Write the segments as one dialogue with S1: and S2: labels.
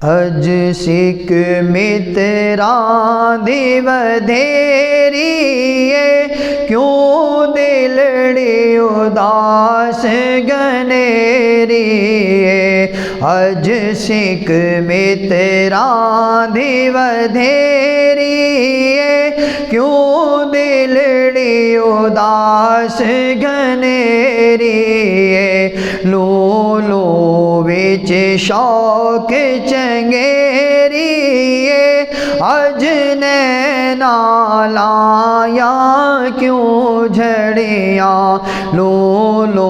S1: اج سکھ متراں دی ودھیریے کیوں دلڑی اداس گنیریے اج سکھ متراں دی ودھیریے کیوں دلڑی اداس گنیریے لو لو وچ شوق چنگیریے اج نینا لایا کیوں جھڑیاں لو لو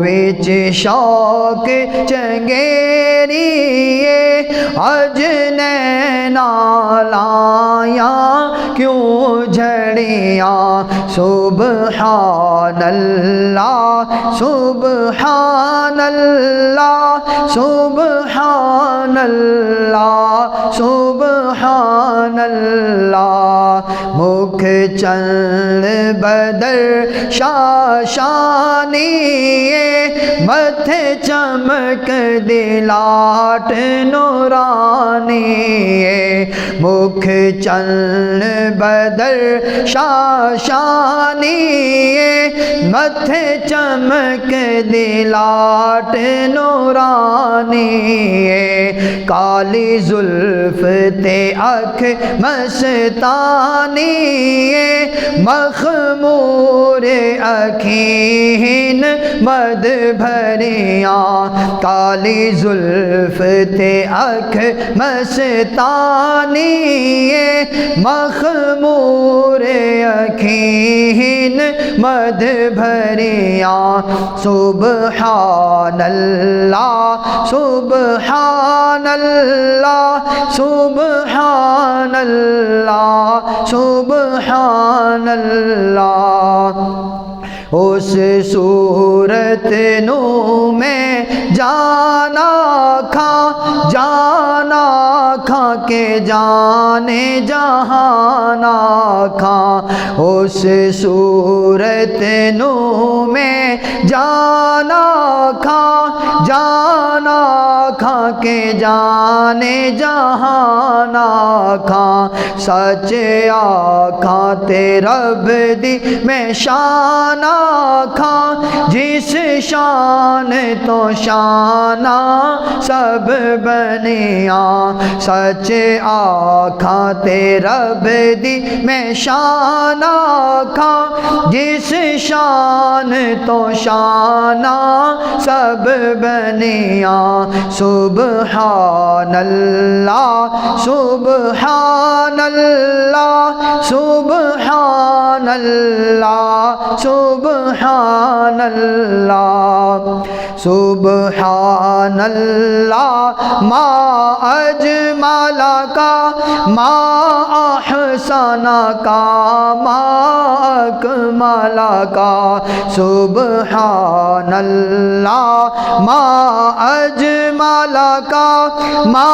S1: وچ شوق چنگیریے اج نینا لایا کیوں جھڑیاں سبحان اللہ سبحان اللہ سبحان اللہ سبحان اللہ مکھ چند بدر شاشانیے متھے چمک دلاٹ نورانیے مکھ چند بدر شاشانیے متھے چمک دلاٹ نورانیے کالی زلف تے اکھ مستانیے مخمور اکھین مد بھریاں کالی زلف تے اکھ مستانیے مخمور اکھین مد بھریاں سبحان اللہ سبحان اللہ سبحان اللہ سبحان اللہ اس صورت نو میں جانا کھا کے جانے جہانا کھا اس صورت نو میں جانا کھا کے جانے جہانا کھا سچ آکھاں تے رب دی میں شان آکھاں جس شان تو شانہ سب بنیاں سچ آکھاں تے رب دی میں شان آکھاں جس شان تو شانہ سب بنیاں سبحان اللہ سبحان اللہ سبحان اللہ سبحان اللہ سبحان اللہ ما اجمل کا ما احسن کا ما اکمل کا سبحان اللہ ما اجمل کا ما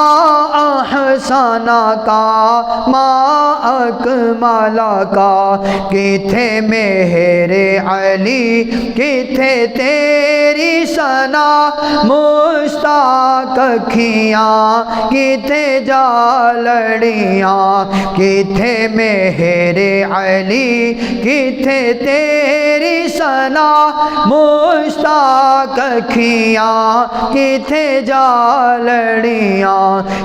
S1: احسن کا ما اکمل کا کتھے مہر علی کتھے تیری ثنا مشتاق اکھیاں کتھے جالڑیاں کتھے مہر علی کتھے تیری ثنا مشتاق اکھیاں کتھے جالڑیاں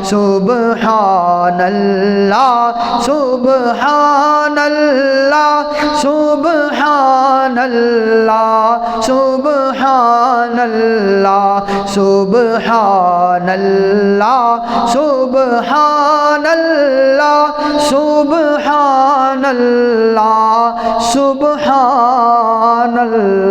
S1: سبحان اللہ سبحان اللہ سبحان اللہ سبحان اللہ سبحان اللہ سبحان اللہ سبحان اللہ سبحان اللہ